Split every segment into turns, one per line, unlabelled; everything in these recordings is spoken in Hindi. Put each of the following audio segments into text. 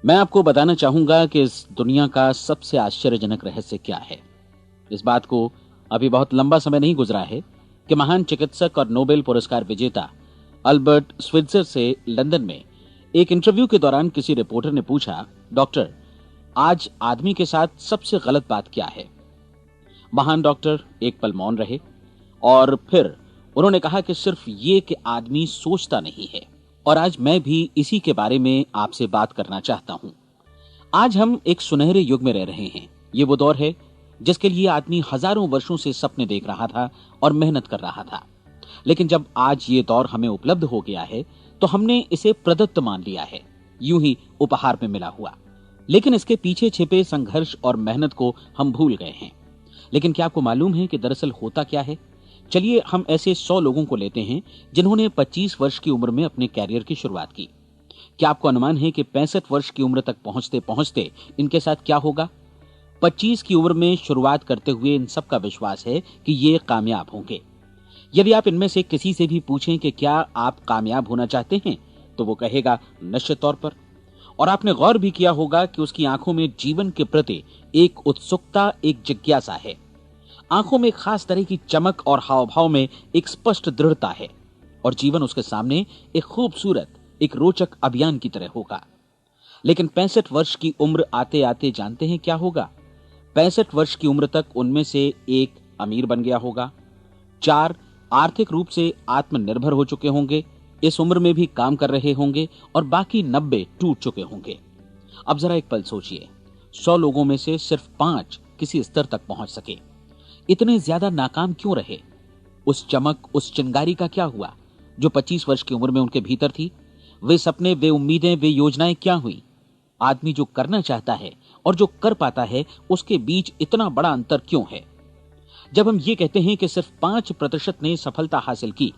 मैं आपको बताना चाहूंगा कि इस दुनिया का सबसे आश्चर्यजनक रहस्य क्या है। इस बात को अभी बहुत लंबा समय नहीं गुजरा है कि महान चिकित्सक और नोबेल पुरस्कार विजेता अल्बर्ट स्विट्जर से लंदन में एक इंटरव्यू के दौरान किसी रिपोर्टर ने पूछा, डॉक्टर, आज आदमी के साथ सबसे गलत बात क्या है। महान डॉक्टर एक पल मौन रहे और फिर उन्होंने कहा कि सिर्फ ये कि आदमी सोचता नहीं है। और आज मैं भी इसी के बारे में आपसे बात करना चाहता हूं। आज हम एक सुनहरे युग में रह रहे हैं। ये वो दौर है जिसके लिए आदमी हजारों वर्षों से सपने देख रहा था और मेहनत कर रहा था। लेकिन जब आज ये दौर हमें उपलब्ध हो गया है तो हमने इसे प्रदत्त मान लिया है, यूं ही उपहार में मिला हुआ। लेकिन इसके पीछे छिपे संघर्ष और मेहनत को हम भूल गए हैं। लेकिन क्या आपको मालूम है कि दरअसल होता क्या है? चलिए हम ऐसे 100 लोगों को लेते हैं जिन्होंने 25 वर्ष की उम्र में अपने कैरियर की शुरुआत की। क्या आपको अनुमान है कि 65 वर्ष की उम्र तक पहुंचते पहुंचते इनके साथ क्या होगा? 25 की उम्र में शुरुआत करते हुए इन सबका विश्वास है कि ये कामयाब होंगे। यदि आप इनमें से किसी से भी पूछें कि क्या आप कामयाब होना चाहते हैं, तो वो कहेगा निश्चित तौर पर। और आपने गौर भी किया होगा कि उसकी आंखों में जीवन के प्रति एक उत्सुकता, एक जिज्ञासा है। आंखों में खास तरह की चमक और हाव भाव में एक स्पष्ट दृढ़ता है और जीवन उसके सामने एक खूबसूरत, एक रोचक अभियान की तरह होगा। लेकिन 65 वर्ष की उम्र आते आते जानते हैं क्या होगा? 65 वर्ष की उम्र तक उनमें से एक अमीर बन गया होगा, 4 आर्थिक रूप से आत्मनिर्भर हो चुके होंगे, इस उम्र में भी काम कर रहे होंगे और बाकी 90 टूट चुके होंगे। अब जरा एक पल सोचिए, 100 लोगों में से सिर्फ 5 किसी स्तर तक पहुंच सके। इतने ज्यादा नाकाम क्यों रहे? उस चमक, उस चिंगारी का क्या हुआ जो 25 वर्ष की उम्र में उनके भीतर थी? वे सपने, वे उम्मीदें, वे योजनाएं क्या हुई? आदमी जो करना चाहता है और जो कर पाता है, उसके बीच इतना बड़ा अंतर क्यों है? जब हम ये कहते हैं कि सिर्फ 5% ने सफलता हासिल की,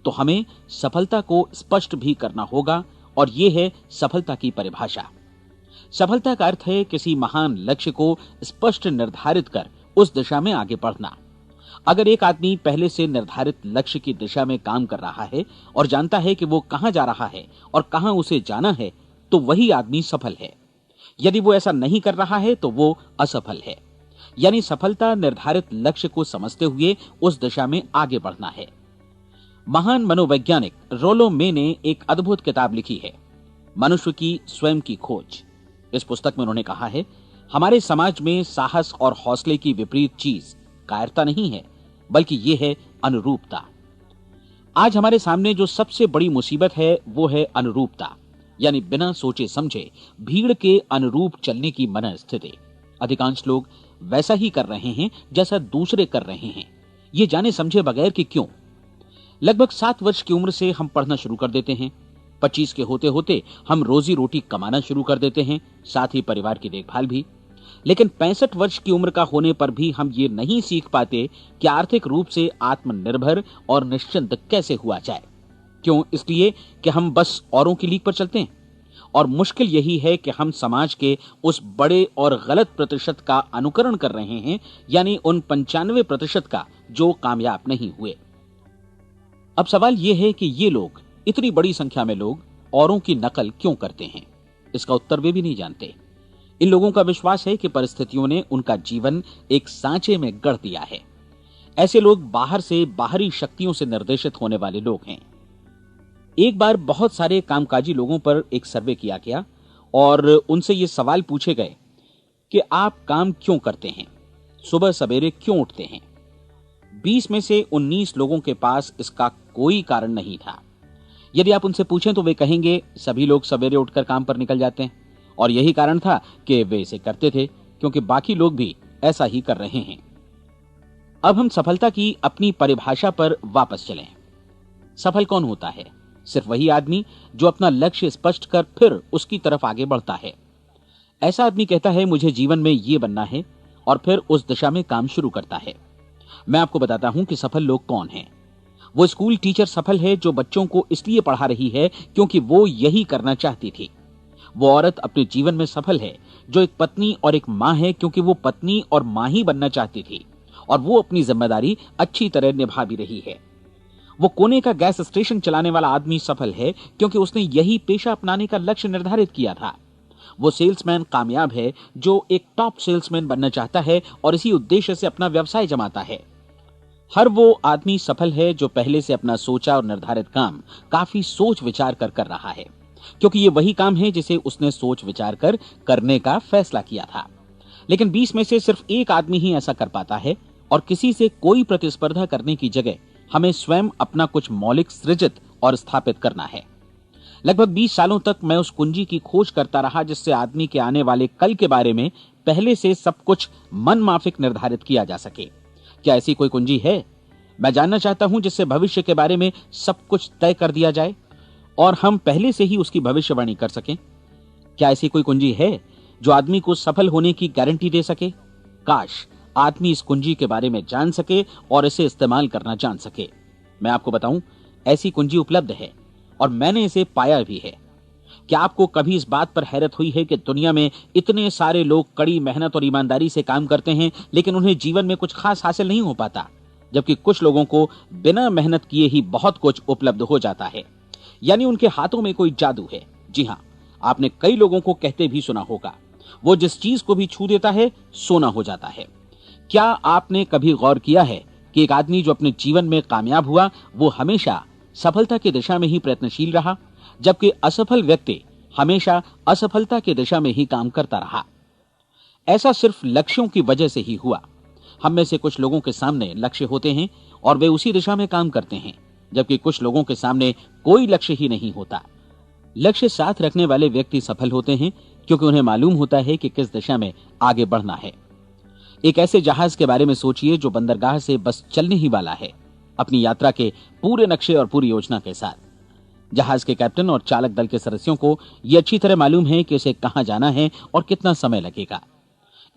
तो हमें सफलता को स्पष्ट भी करना होगा और यह है सफलता की परिभाषा। सफलता का अर्थ है किसी महान लक्ष्य को स्पष्ट निर्धारित कर उस दिशा में आगे बढ़ना। अगर एक आदमी पहले से निर्धारित लक्ष्य की दिशा में काम कर रहा है और जानता है कि वो कहां जा रहा है और कहां उसे जाना है, तो वही आदमी सफल है। यदि वो ऐसा नहीं कर रहा है तो वो असफल है। यानी सफलता निर्धारित लक्ष्य को समझते हुए उस दिशा में आगे बढ़ना है। महान मनोवैज्ञानिक रोलो मे ने एक अद्भुत किताब लिखी है, मनुष्य की स्वयं की खोज। इस पुस्तक में उन्होंने कहा है, हमारे समाज में साहस और हौसले की विपरीत चीज कायरता नहीं है, बल्कि यह है अनुरूपता। आज हमारे सामने जो सबसे बड़ी मुसीबत है वो है अनुरूपता, यानी बिना सोचे समझे भीड़ के अनुरूप चलने की मनस्थिति। अधिकांश लोग वैसा ही कर रहे हैं जैसा दूसरे कर रहे हैं, ये जाने समझे बगैर कि क्यों। लगभग 7 वर्ष की उम्र से हम पढ़ना शुरू कर देते हैं। 25 के होते होते हम रोजी रोटी कमाना शुरू कर देते हैं, साथ ही परिवार की देखभाल भी। लेकिन 65 वर्ष की उम्र का होने पर भी हम ये नहीं सीख पाते कि आर्थिक रूप से आत्मनिर्भर और निश्चिंत कैसे हुआ जाए। क्यों? इसलिए कि हम बस औरों की लीक पर चलते हैं। और मुश्किल यही है कि हम समाज के उस बड़े और गलत प्रतिशत का अनुकरण कर रहे हैं, यानी उन 95% का जो कामयाब नहीं हुए। अब सवाल यह है कि ये लोग, इतनी बड़ी संख्या में लोग, औरों की नकल क्यों करते हैं? इसका उत्तर वे भी नहीं जानते। इन लोगों का विश्वास है कि परिस्थितियों ने उनका जीवन एक सांचे में गढ़ दिया है। ऐसे लोग बाहर से बाहरी शक्तियों से निर्देशित होने वाले लोग हैं। एक बार बहुत सारे कामकाजी लोगों पर एक सर्वे किया गया और उनसे ये सवाल पूछे गए कि आप काम क्यों करते हैं, सुबह सवेरे क्यों उठते हैं। 20 में से 19 लोगों के पास इसका कोई कारण नहीं था। यदि आप उनसे पूछें तो वे कहेंगे सभी लोग सवेरे उठकर काम पर निकल जाते हैं और यही कारण था कि वे इसे करते थे क्योंकि बाकी लोग भी ऐसा ही कर रहे हैं। अब हम सफलता की अपनी परिभाषा पर वापस चलें। सफल कौन होता है? सिर्फ वही आदमी जो अपना लक्ष्य स्पष्ट कर फिर उसकी तरफ आगे बढ़ता है। ऐसा आदमी कहता है मुझे जीवन में ये बनना है और फिर उस दिशा में काम शुरू करता है। मैं आपको बताता हूं कि सफल लोग कौन हैं। वो स्कूल टीचर सफल है जो बच्चों को इसलिए पढ़ा रही है क्योंकि वो यही करना चाहती थी। वो औरत अपने जीवन में सफल है जो एक पत्नी और एक मां है क्योंकि वो पत्नी और मां ही बनना चाहती थी और वो अपनी जिम्मेदारी अच्छी तरह निभा भी रही है। वो कोने का गैस स्टेशन चलाने वाला आदमी सफल है क्योंकि उसने यही पेशा अपनाने का लक्ष्य निर्धारित किया था। वो सेल्समैन कामयाब है जो एक टॉप सेल्समैन बनना चाहता है और इसी उद्देश्य से अपना व्यवसाय जमाता है। हर वो आदमी सफल है जो पहले से अपना सोचा और निर्धारित काम काफी सोच विचार कर रहा है, क्योंकि ये वही काम है जिसे उसने सोच विचार कर करने का फैसला किया था। लेकिन 20 में से सिर्फ एक आदमी ही ऐसा कर पाता है, और किसी से कोई प्रतिस्पर्धा करने की जगह हमें स्वयं अपना कुछ मौलिक सृजित और स्थापित करना है। लगभग 20 सालों तक मैं उस कुंजी की खोज करता रहा जिससे आदमी के आने वाले कल के बारे में पहले से सब कुछ मन माफिक निर्धारित किया जा सके। क्या ऐसी कोई कुंजी है? मैं जानना चाहता हूं जिससे भविष्य के बारे में सब कुछ तय कर दिया जाए और हम पहले से ही उसकी भविष्यवाणी कर सकें। क्या ऐसी कोई कुंजी है जो आदमी को सफल होने की गारंटी दे सके? काश आदमी इस कुंजी के बारे में जान सके और इसे इस्तेमाल करना जान सके। मैं आपको बताऊं, ऐसी कुंजी उपलब्ध है और मैंने इसे पाया भी है। क्या आपको कभी इस बात पर हैरत हुई है कि दुनिया में इतने सारे लोग कड़ी मेहनत और ईमानदारी से काम करते हैं, लेकिन उन्हें जीवन में कुछ खास हासिल नहीं हो पाता, जबकि कुछ लोगों को बिना मेहनत किए ही बहुत कुछ उपलब्ध हो जाता है। यानी उनके हाथों में कोई जादू है। जी हां, आपने कई लोगों को कहते भी सुना होगा, वो जिस चीज को भी छू देता है सोना हो जाता है। क्या आपने कभी गौर किया है कि एक आदमी जो अपने जीवन में कामयाब हुआ वो हमेशा सफलता की दिशा में ही प्रयत्नशील रहा, जबकि असफल व्यक्ति हमेशा असफलता की दिशा में ही काम करता रहा? ऐसा सिर्फ लक्ष्यों की वजह से ही हुआ। हम में से कुछ लोगों के सामने लक्ष्य होते हैं और वे उसी दिशा में काम करते हैं, जबकि कुछ लोगों के सामने कोई लक्ष्य ही नहीं होता। लक्ष्य साथ रखने वाले व्यक्ति सफल होते हैं क्योंकि उन्हें मालूम होता है कि किस दिशा में आगे बढ़ना है। एक ऐसे जहाज के बारे में सोचिए जो बंदरगाह से बस चलने ही वाला है, अपनी यात्रा के पूरे नक्शे और पूरी योजना के साथ। जहाज के कैप्टन और चालक दल के सदस्यों को यह अच्छी तरह मालूम है कि उसे कहां जाना है और कितना समय लगेगा।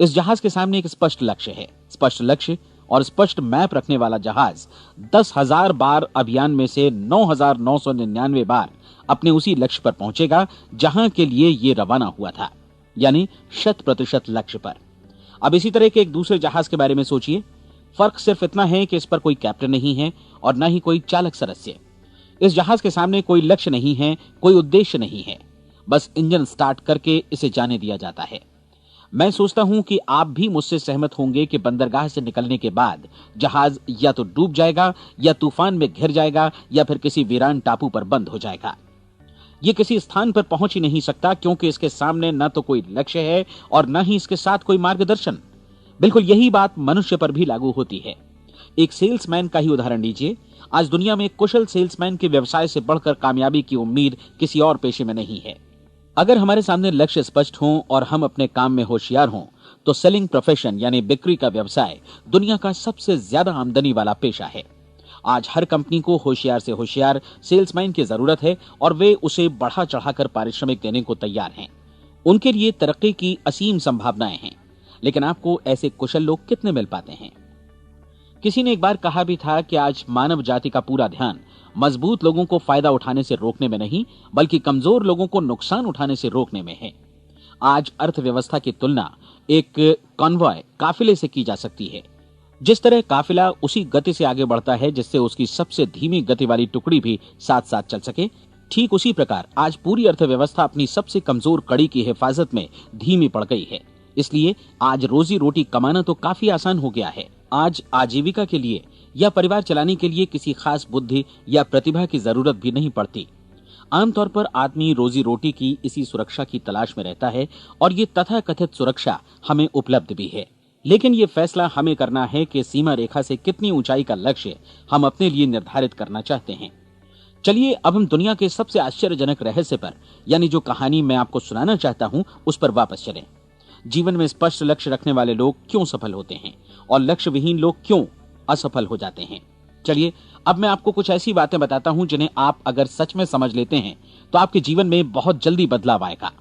इस जहाज के सामने एक स्पष्ट लक्ष्य है। स्पष्ट लक्ष्य और स्पष्ट मैप रखने वाला जहाज 10,000 बार अभियान में से 9,999 बार अपने उसी लक्ष्य पर पहुंचेगा जहां के लिए ये रवाना हुआ था, यानी 100% लक्ष्य पर। अब इसी तरह के एक दूसरे जहाज के बारे में सोचिए। फर्क सिर्फ इतना है कि इस पर कोई कैप्टन नहीं है और न ही कोई चालक सदस्य। इस जहाज के सामने कोई लक्ष्य नहीं है, कोई उद्देश्य नहीं है, बस इंजन स्टार्ट करके इसे जाने दिया जाता है। मैं सोचता हूं कि आप भी मुझसे सहमत होंगे कि बंदरगाह से निकलने के बाद जहाज या तो डूब जाएगा या तूफान में घिर जाएगा या फिर किसी वीरान टापू पर बंद हो जाएगा। ये किसी स्थान पर पहुंच ही नहीं सकता क्योंकि इसके सामने न तो कोई लक्ष्य है और न ही इसके साथ कोई मार्गदर्शन। बिल्कुल यही बात मनुष्य पर भी लागू होती है। एक सेल्समैन का ही उदाहरण लीजिए। आज दुनिया में कुशल सेल्समैन के व्यवसाय से बढ़कर कामयाबी की उम्मीद किसी और पेशे में नहीं है। अगर हमारे सामने लक्ष्य स्पष्ट हों और हम अपने काम में होशियार हों तो सेलिंग प्रोफेशन यानी बिक्री का व्यवसाय दुनिया का सबसे ज्यादा आमदनी वाला पेशा है। आज हर कंपनी को होशियार से होशियार सेल्समैन की जरूरत है और वे उसे बढ़ा चढ़ाकर पारिश्रमिक देने को तैयार हैं। उनके लिए तरक्की की असीम संभावनाएं हैं, लेकिन आपको ऐसे कुशल लोग कितने मिल पाते हैं? किसी ने एक बार कहा भी था कि आज मानव जाति का पूरा ध्यान मजबूत लोगों को फायदा उठाने से रोकने में नहीं, बल्कि कमजोर लोगों को नुकसान उठाने से रोकने में है। आज अर्थव्यवस्था की तुलना एक कॉन्वॉय काफिले से की जा सकती है। जिस तरह काफिला उसी गति से आगे बढ़ता है जिससे उसकी सबसे धीमी गति वाली टुकड़ी भी साथ साथ चल सके, ठीक उसी प्रकार आज पूरी अर्थव्यवस्था अपनी सबसे कमजोर कड़ी की हिफाजत में धीमी पड़ गई है। इसलिए आज रोजी रोटी कमाना तो काफी आसान हो गया है। आज आजीविका के लिए या परिवार चलाने के लिए किसी खास बुद्धि या प्रतिभा की जरूरत भी नहीं पड़ती। आमतौर पर आदमी रोजी रोटी की इसी सुरक्षा की तलाश में रहता है और ये तथाकथित सुरक्षा हमें उपलब्ध भी है। लेकिन ये फैसला हमें करना है कि सीमा रेखा से कितनी ऊंचाई का लक्ष्य हम अपने लिए निर्धारित करना चाहते हैं। चलिए अब हम दुनिया के सबसे आश्चर्यजनक रहस्य पर, यानी जो कहानी मैं आपको सुनाना चाहता हूं, उस पर वापस चलें। जीवन में स्पष्ट लक्ष्य रखने वाले लोग क्यों सफल होते हैं और लक्ष्य विहीन लोग क्यों असफल हो जाते हैं? चलिए अब मैं आपको कुछ ऐसी बातें बताता हूं जिन्हें आप अगर सच में समझ लेते हैं तो आपके जीवन में बहुत जल्दी बदलाव आएगा।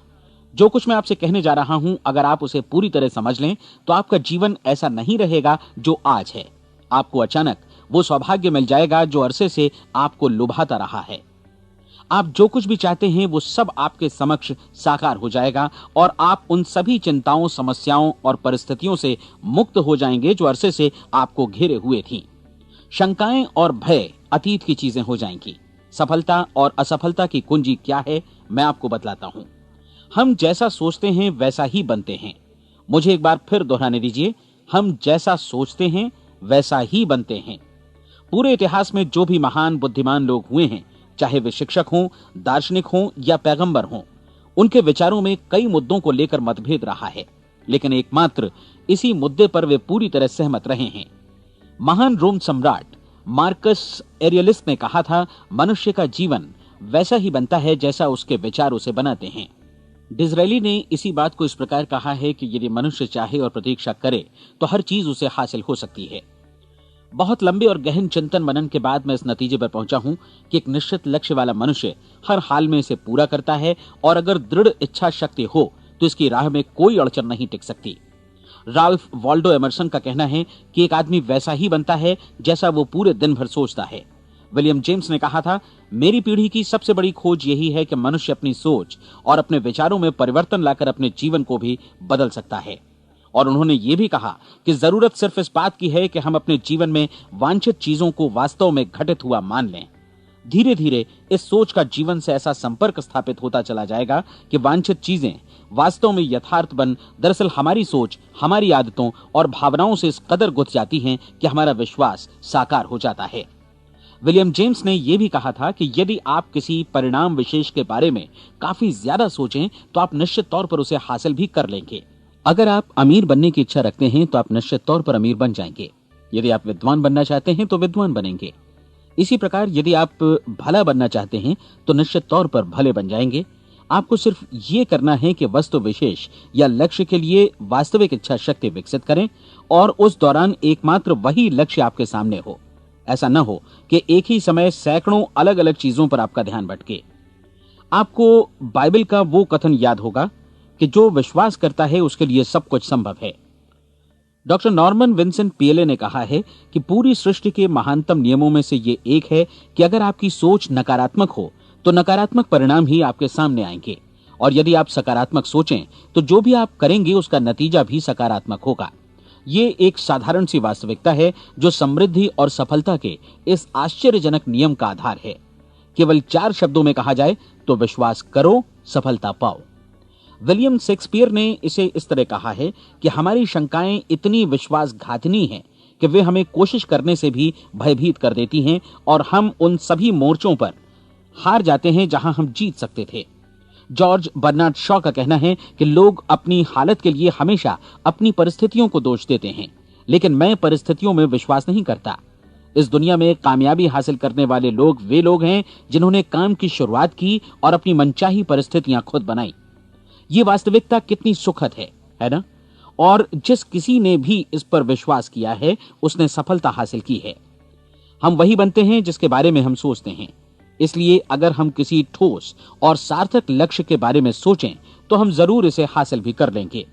जो कुछ मैं आपसे कहने जा रहा हूं, अगर आप उसे पूरी तरह समझ लें तो आपका जीवन ऐसा नहीं रहेगा जो आज है। आपको अचानक वो सौभाग्य मिल जाएगा जो अरसे से आपको लुभाता रहा है। आप जो कुछ भी चाहते हैं वो सब आपके समक्ष साकार हो जाएगा और आप उन सभी चिंताओं, समस्याओं और परिस्थितियों से मुक्त हो जाएंगे जो अरसे से आपको घेरे हुए थीं। शंकाएं और भय अतीत की चीजें हो जाएंगी। सफलता और असफलता की कुंजी क्या है, मैं आपको बतलाता हूं। हम जैसा सोचते हैं वैसा ही बनते हैं। मुझे एक बार फिर दोहराने दीजिए, हम जैसा सोचते हैं वैसा ही बनते हैं। पूरे इतिहास में जो भी महान बुद्धिमान लोग हुए हैं, चाहे वे शिक्षक हों, दार्शनिक हों या पैगंबर हों, उनके विचारों में कई मुद्दों को लेकर मतभेद रहा है, लेकिन एकमात्र इसी मुद्दे पर वे पूरी तरह सहमत रहे हैं। महान रोम सम्राट मार्कस एरियलिस ने कहा था, मनुष्य का जीवन वैसा ही बनता है जैसा उसके विचार उसे बनाते हैं। डिज़रायली ने इसी बात को इस प्रकार कहा है कि यदि मनुष्य चाहे और प्रतीक्षा करे तो हर चीज उसे हासिल हो सकती है। बहुत लंबे और गहन चिंतन मनन के बाद मैं इस नतीजे पर पहुंचा हूं कि एक निश्चित लक्ष्य वाला मनुष्य हर हाल में इसे पूरा करता है, और अगर दृढ़ इच्छा शक्ति हो तो इसकी राह में कोई अड़चन नहीं टिक सकती। राल्फ वॉल्डो एमर्सन का कहना है कि एक आदमी वैसा ही बनता है जैसा वो पूरे दिन भर सोचता है। विलियम जेम्स ने कहा था, मेरी पीढ़ी की सबसे बड़ी खोज यही है कि मनुष्य अपनी सोच और अपने विचारों में परिवर्तन लाकर अपने जीवन को भी बदल सकता है। और उन्होंने ये भी कहा कि जरूरत सिर्फ इस बात की है कि हम अपने जीवन में वांछित चीजों को वास्तव में घटित हुआ मान लें। धीरे धीरे इस सोच का जीवन से ऐसा संपर्क स्थापित होता चला जाएगा कि वांछित चीजें वास्तव में यथार्थ बन दरअसल हमारी सोच, हमारी आदतों और भावनाओं से इस कदर गुथ जाती हैं कि हमारा विश्वास साकार हो जाता है। विलियम जेम्स ने यह भी कहा था कि यदि आप किसी परिणाम विशेष के बारे में काफी ज्यादा सोचें तो आप निश्चित तौर पर उसे हासिल भी कर लेंगे। अगर आप अमीर बनने की इच्छा रखते हैं तो आप निश्चित तौर पर अमीर बन जाएंगे। यदि आप विद्वान बनना चाहते हैं तो विद्वान बनेंगे। इसी प्रकार यदि आप भला बनना चाहते हैं तो निश्चित तौर पर भले बन जाएंगे। आपको सिर्फ ये करना है कि वस्तु विशेष या लक्ष्य के लिए वास्तविक इच्छा शक्ति विकसित करें, और उस दौरान एकमात्र वही लक्ष्य आपके सामने हो। ऐसा न हो कि एक ही समय सैकड़ों अलग अलग चीजों पर आपका ध्यान भटके। आपको बाइबल का वो कथन याद होगा कि जो विश्वास करता है उसके लिए सब कुछ संभव है। डॉक्टर नॉर्मन विंसेंट पीएले ने कहा है कि पूरी सृष्टि के महानतम नियमों में से ये एक है कि अगर आपकी सोच नकारात्मक हो तो नकारात्मक परिणाम ही आपके सामने आएंगे, और यदि आप सकारात्मक सोचें तो जो भी आप करेंगे उसका नतीजा भी सकारात्मक होगा। ये एक साधारण सी वास्तविकता है जो समृद्धि और सफलता के इस आश्चर्यजनक नियम का आधार है। केवल 4 शब्दों में कहा जाए तो विश्वास करो, सफलता पाओ। विलियम शेक्सपियर ने इसे इस तरह कहा है कि हमारी शंकाएं इतनी विश्वासघातिनी हैं कि वे हमें कोशिश करने से भी भयभीत कर देती हैं, और हम उन सभी मोर्चों पर हार जाते हैं जहां हम जीत सकते थे। जॉर्ज बर्नार्ड शॉ का कहना है कि लोग अपनी हालत के लिए हमेशा अपनी परिस्थितियों को दोष देते हैं, लेकिन मैं परिस्थितियों में विश्वास नहीं करता। इस दुनिया में कामयाबी हासिल करने वाले लोग वे लोग हैं जिन्होंने काम की शुरुआत की और अपनी मनचाही परिस्थितियां खुद बनाई। ये वास्तविकता कितनी सुखद है ना? और जिस किसी ने भी इस पर विश्वास किया है उसने सफलता हासिल की है। हम वही बनते हैं जिसके बारे में हम सोचते हैं। इसलिए अगर हम किसी ठोस और सार्थक लक्ष्य के बारे में सोचें तो हम जरूर इसे हासिल भी कर लेंगे।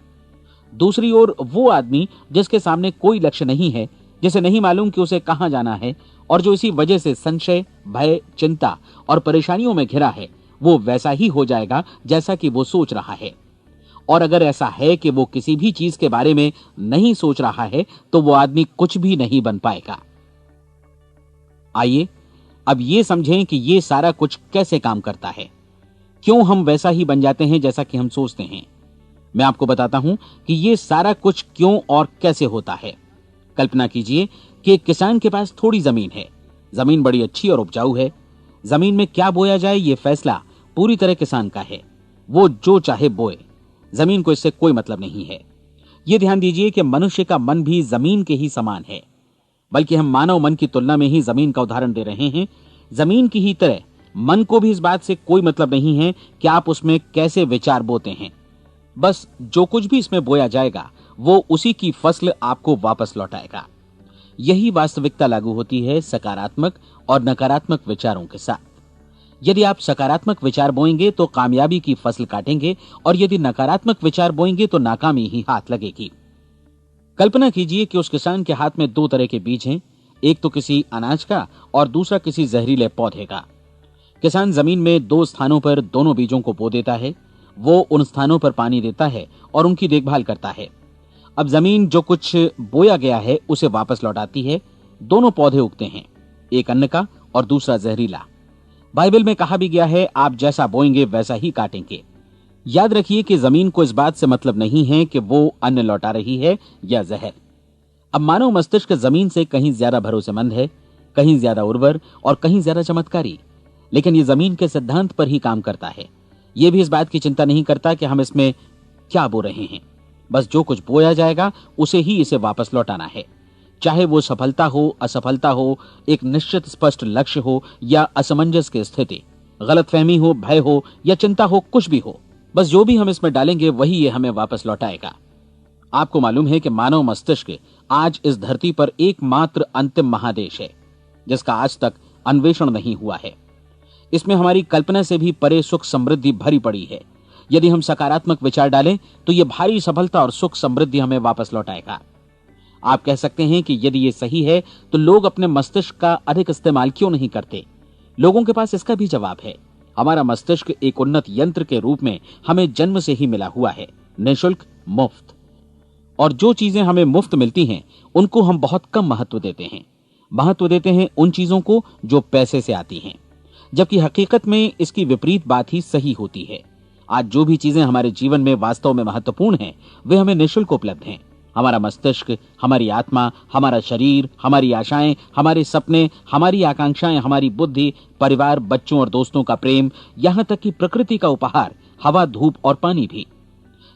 दूसरी ओर वो आदमी जिसके सामने कोई लक्ष्य नहीं है, जिसे नहीं मालूम कि उसे कहां जाना है, और जो इसी वजह से संशय, भय, चिंता और परेशानियों में घिरा है, वो वैसा ही हो जाएगा जैसा कि वो सोच रहा है। और अगर ऐसा है कि वो किसी भी चीज के बारे में नहीं सोच रहा है तो वो आदमी कुछ भी नहीं बन पाएगा। आइए अब ये समझें कि ये सारा कुछ कैसे काम करता है, क्यों हम वैसा ही बन जाते हैं जैसा कि हम सोचते हैं। मैं आपको बताता हूं कि ये सारा कुछ क्यों और कैसे होता है। कल्पना कीजिए कि एक किसान के पास थोड़ी जमीन है। जमीन बड़ी अच्छी और उपजाऊ है। जमीन में क्या बोया जाए ये फैसला पूरी तरह किसान का है। वो जो चाहे बोए, जमीन को इससे कोई मतलब नहीं है। ये ध्यान दीजिए कि मनुष्य का मन भी जमीन के ही समान है, बल्कि हम मानव मन की तुलना में ही जमीन का उदाहरण दे रहे हैं। जमीन की ही तरह मन को भी इस बात से कोई मतलब नहीं है कि आप उसमें कैसे विचार बोते हैं। बस जो कुछ भी इसमें बोया जाएगा वो उसी की फसल आपको वापस लौटाएगा। यही वास्तविकता लागू होती है सकारात्मक और नकारात्मक विचारों के साथ। यदि आप सकारात्मक विचार बोएंगे तो कामयाबी की फसल काटेंगे, और यदि नकारात्मक विचार बोएंगे तो नाकामी ही हाथ लगेगी। कल्पना कीजिए कि उस किसान के हाथ में 2 तरह के बीज हैं, एक तो किसी अनाज का और दूसरा किसी जहरीले पौधे का। किसान जमीन में 2 स्थानों पर दोनों बीजों को बो देता है। वो उन स्थानों पर पानी देता है और उनकी देखभाल करता है। अब जमीन जो कुछ बोया गया है उसे वापस लौटाती है। दोनों पौधे उगते हैं, एक अन्न का और दूसरा जहरीला। बाइबल में कहा भी गया है, आप जैसा बोएंगे वैसा ही काटेंगे। याद रखिए कि जमीन को इस बात से मतलब नहीं है कि वो अन्न लौटा रही है या जहर। अब मानव मस्तिष्क जमीन से कहीं ज्यादा भरोसेमंद है, कहीं ज्यादा उर्वर और कहीं ज्यादा चमत्कारी, लेकिन ये जमीन के सिद्धांत पर ही काम करता है। ये भी इस बात की चिंता नहीं करता कि हम इसमें क्या बो रहे हैं। बस जो कुछ बोया जाएगा उसे ही इसे वापस लौटाना है, चाहे वो सफलता हो, असफलता हो, एक निश्चित स्पष्ट लक्ष्य हो या असमंजस की स्थिति, गलतफहमी हो, भय हो या चिंता हो, कुछ भी हो। बस जो भी हम इसमें डालेंगे वही ये हमें वापस लौटाएगा। आपको मालूम है कि मानव मस्तिष्क आज इस धरती पर एकमात्र अंतिम महादेश है जिसका आज तक अन्वेषण नहीं हुआ है। इसमें हमारी कल्पना से भी परे सुख समृद्धि भरी पड़ी है। यदि हम सकारात्मक विचार डालें तो यह भारी सफलता और सुख समृद्धि हमें वापस लौटाएगा। आप कह सकते हैं कि यदि ये सही है तो लोग अपने मस्तिष्क का अधिक इस्तेमाल क्यों नहीं करते? लोगों के पास इसका भी जवाब है। हमारा मस्तिष्क एक उन्नत यंत्र के रूप में हमें जन्म से ही मिला हुआ है, निःशुल्क, मुफ्त। और जो चीजें हमें मुफ्त मिलती हैं उनको हम बहुत कम महत्व देते हैं। महत्व देते हैं उन चीजों को जो पैसे से आती हैं, जबकि हकीकत में इसकी विपरीत बात ही सही होती है। आज जो भी चीजें हमारे जीवन में वास्तव में महत्वपूर्ण हैं वे हमें निःशुल्क उपलब्ध हैं। हमारा मस्तिष्क, हमारी आत्मा, हमारा शरीर, हमारी आशाएं, हमारे सपने, हमारी आकांक्षाएं, हमारी बुद्धि, परिवार, बच्चों और दोस्तों का प्रेम, यहां तक कि प्रकृति का उपहार, हवा, धूप और पानी भी।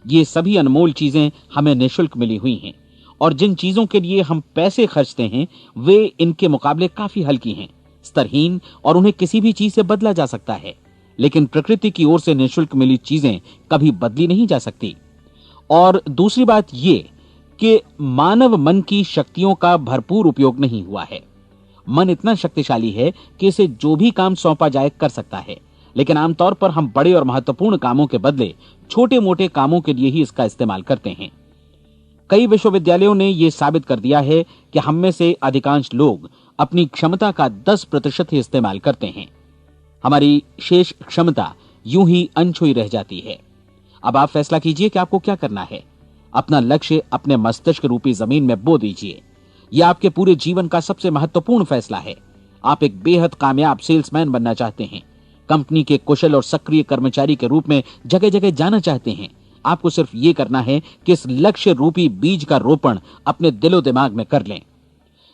ये सभी अनमोल चीजें हमें निःशुल्क मिली हुई हैं, और जिन चीजों के लिए हम पैसे खर्चते हैं वे इनके मुकाबले काफी हल्की हैं, स्तरहीन, और उन्हें किसी भी चीज से बदला जा सकता है। लेकिन प्रकृति की ओर से निःशुल्क मिली चीजें कभी बदली नहीं जा सकती। और दूसरी बात ये कि मानव मन की शक्तियों का भरपूर उपयोग नहीं हुआ है। मन इतना शक्तिशाली है कि इसे जो भी काम सौंपा जाए कर सकता है, लेकिन आमतौर पर हम बड़े और महत्वपूर्ण कामों के बदले छोटे मोटे कामों के लिए ही इसका इस्तेमाल करते हैं। कई विश्वविद्यालयों ने यह साबित कर दिया है कि हम में से अधिकांश लोग अपनी क्षमता का 10% ही इस्तेमाल करते हैं। हमारी शेष क्षमता यूं ही अनछुई रह जाती है। अब आप फैसला कीजिए कि आपको क्या करना है। अपना लक्ष्य अपने मस्तिष्क रूपी जमीन में बो दीजिए। यह आपके पूरे जीवन का सबसे महत्वपूर्ण फैसला है। आप एक बेहद कामयाब सेल्समैन बनना चाहते हैं, कंपनी के कुशल और सक्रिय कर्मचारी के रूप में जगह जगह जाना चाहते हैं। आपको सिर्फ ये करना है कि इस लक्ष्य रूपी बीज का रोपण अपने दिलो दिमाग में कर लें।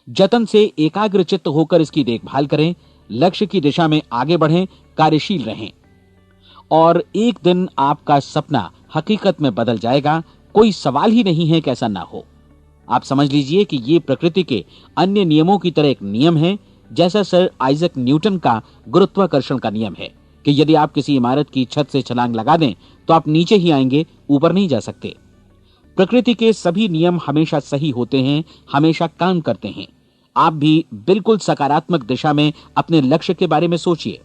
जतन से एकाग्रचित्त होकर इसकी देखभाल करें, लक्ष्य की दिशा में आगे बढ़ें, कार्यशील रहें, और एक दिन आपका सपना हकीकत में बदल जाएगा। कोई सवाल ही नहीं है कि ऐसा ना हो। आप समझ लीजिए कि ये प्रकृति के अन्य नियमों की तरह एक नियम है, जैसा सर आइजक न्यूटन का गुरुत्वाकर्षण का नियम है कि यदि आप किसी इमारत की छत से छलांग लगा दें तो आप नीचे ही आएंगे, ऊपर नहीं जा सकते। प्रकृति के सभी नियम हमेशा सही होते हैं, हमेशा काम करते हैं। आप भी बिल्कुल सकारात्मक दिशा में अपने लक्ष्य के बारे में सोचिए।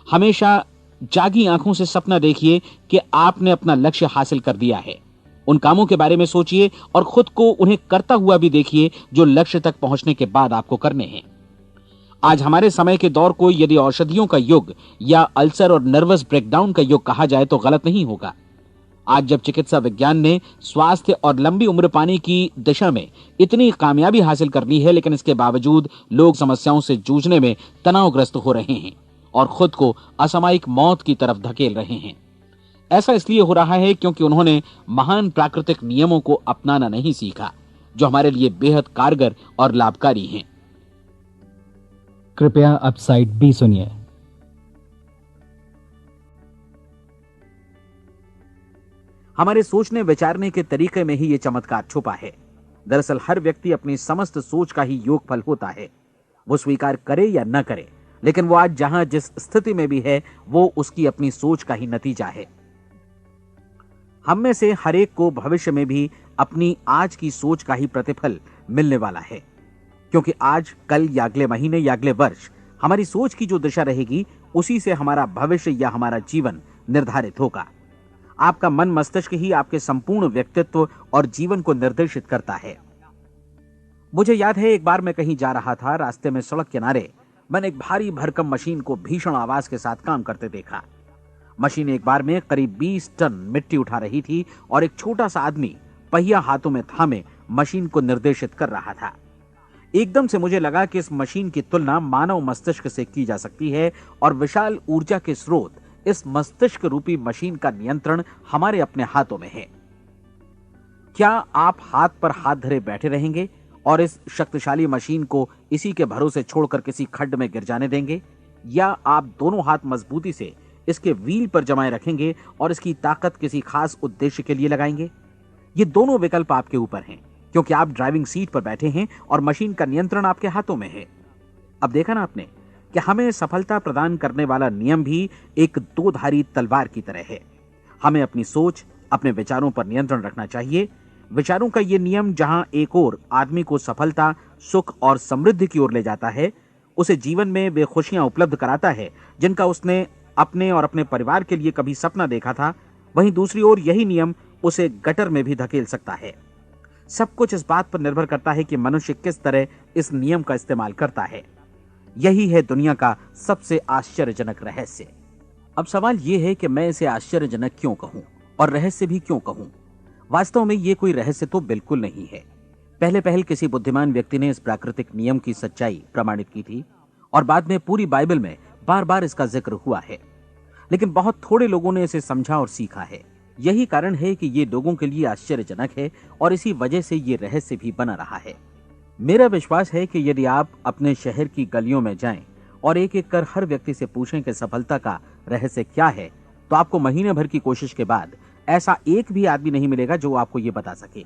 हमेशा जागी आंखों से सपना देखिए कि आपने अपना लक्ष्य हासिल कर दिया है। उन कामों के बारे में सोचिए और खुद को उन्हें करता हुआ भी देखिए जो लक्ष्य तक पहुंचने के बाद आपको करने हैं। आज हमारे समय के दौर को यदि औषधियों का युग या अल्सर और नर्वस ब्रेकडाउन का युग कहा जाए तो गलत नहीं होगा। आज जब चिकित्सा विज्ञान ने स्वास्थ्य और लंबी उम्र पाने की दिशा में इतनी कामयाबी हासिल कर ली है, लेकिन इसके बावजूद लोग समस्याओं से जूझने में तनावग्रस्त हो रहे हैं और खुद को असामयिक मौत की तरफ धकेल रहे हैं। ऐसा इसलिए हो रहा है क्योंकि उन्होंने महान प्राकृतिक नियमों को अपनाना नहीं सीखा, जो हमारे लिए बेहद कारगर और लाभकारी हैं।
कृपया अब साइड बी सुनिए।
हमारे सोचने विचारने के तरीके में ही ये चमत्कार छुपा है। दरअसल हर व्यक्ति अपनी समस्त सोच का ही योगफल होता है। वो स्वीकार करे या न करे, लेकिन वो आज जहां जिस स्थिति में भी है वो उसकी अपनी सोच का ही नतीजा है। हम में से हर एक को भविष्य में भी अपनी आज की सोच का ही प्रतिफल मिलने वाला है, क्योंकि आज, कल या अगले महीने या अगले वर्ष हमारी सोच की जो दिशा रहेगी उसी से हमारा भविष्य या हमारा जीवन निर्धारित होगा। आपका मन मस्तिष्क ही आपके संपूर्ण व्यक्तित्व और जीवन को निर्देशित करता है। मुझे याद है एक बार मैं कहीं जा रहा था, रास्ते में सड़क किनारे मैंने एक भारी भरकम मशीन को भीषण आवाज के साथ काम करते देखा। मशीन एक बार में करीब 20 टन मिट्टी उठा रही थी और एक छोटा सा आदमी पहिया हाथों में थामे मशीन को निर्देशित कर रहा था। एकदम से मुझे लगा कि इस मशीन की तुलना मानव मस्तिष्क से की जा सकती है और विशाल ऊर्जा के स्रोत इस मस्तिष्क रूपी मशीन का नियंत्रण हमारे अपने हाथों में है। क्या आप हाथ पर हाथ धरे बैठे रहेंगे और इस शक्तिशाली मशीन को इसी के भरोसे छोड़कर किसी खड्ड में गिर जाने देंगे, या आप दोनों हाथ मजबूती से इसके व्हील पर जमाए रखेंगे और इसकी ताकत किसी खास उद्देश्य के लिए लगाएंगे? ये दोनों विकल्प आपके ऊपर हैं, क्योंकि आप ड्राइविंग सीट पर बैठे हैं और मशीन का नियंत्रण आपके हाथों में है। अब देखा ना आपने कि हमें सफलता प्रदान करने वाला नियम भी एक दो-धारी तलवार की तरह है। हमें अपनी सोच, अपने विचारों पर नियंत्रण रखना चाहिए। विचारों का ये नियम जहां एक ओर आदमी को सफलता, सुख और समृद्धि की ओर ले जाता है, उसे जीवन में वे खुशियां उपलब्ध कराता है जिनका उसने अपने और अपने परिवार के लिए कभी सपना देखा था, वहीं दूसरी ओर यही नियम उसे गटर में भी धकेल सकता है। सब कुछ इस बात पर निर्भर करता है कि मनुष्य किस तरह इस नियम का इस्तेमाल करता है। यही है दुनिया का सबसे आश्चर्यजनक रहस्य। अब सवाल यह है कि मैं इसे आश्चर्यजनक क्यों कहूं और रहस्य भी क्यों कहूं? वास्तव में यह कोई रहस्य तो बिल्कुल नहीं है। पहले पहल किसी बुद्धिमान व्यक्ति ने इस प्राकृतिक नियम की सच्चाई प्रमाणित की थी और बाद में पूरी बाइबल में बार बार इसका जिक्र हुआ है, लेकिन बहुत थोड़े लोगों ने इसे समझा और सीखा है। यही कारण है कि ये लोगों के लिए आश्चर्यजनक है और इसी वजह से ये रहस्य भी बना रहा है। मेरा विश्वास है कि यदि आप अपने शहर की गलियों में जाएं और एक एक कर हर व्यक्ति से पूछें कि सफलता का रहस्य क्या है, तो आपको महीने भर की कोशिश के बाद ऐसा एक भी आदमी नहीं मिलेगा जो आपको ये बता सके।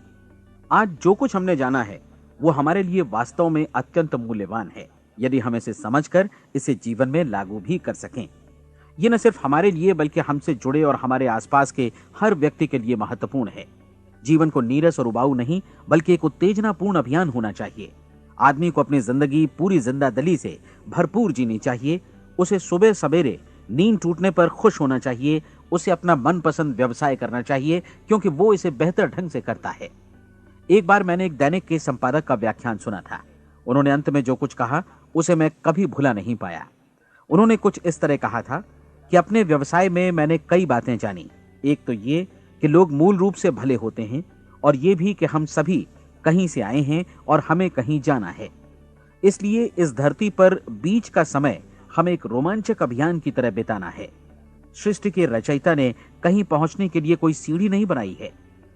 आज जो कुछ हमने जाना है वो हमारे लिए वास्तव में अत्यंत मूल्यवान है, यदि हम इसे समझकर इसे जीवन में लागू भी कर सकें। ये न सिर्फ हमारे लिए बल्कि हमसे जुड़े और हमारे आसपास के हर व्यक्ति के लिए महत्वपूर्ण है। जीवन को नीरस और उबाऊ नहीं बल्कि एक उत्तेजनापूर्ण अभियान होना चाहिए। आदमी को अपनी जिंदगी पूरी जिंदादिली से भरपूर जीनी चाहिए। उसे सुबह सवेरे नींद टूटने पर खुश होना चाहिए। उसे अपना मनपसंद व्यवसाय करना चाहिए क्योंकि वो इसे बेहतर ढंग से करता है। एक बार मैंने एक दैनिक के संपादक का व्याख्यान सुना था। उन्होंने अंत में जो कुछ कहा उसे मैं कभी भुला नहीं पाया। उन्होंने कुछ इस तरह कहा था कि अपने व्यवसाय में मैंने कई बातें जानी। एक तो ये कि लोग मूल रूप से भले होते हैं और ये भी कि हम सभी कहीं से आए हैं और हमें कहीं जाना है। इसलिए इस धरती पर बीच का समय हमें एक रोमांचक अभियान की तरह बिताना है। सृष्टि के रचयिता ने कहीं पहुंचने के लिए कोई सीढ़ी नहीं बनाई है,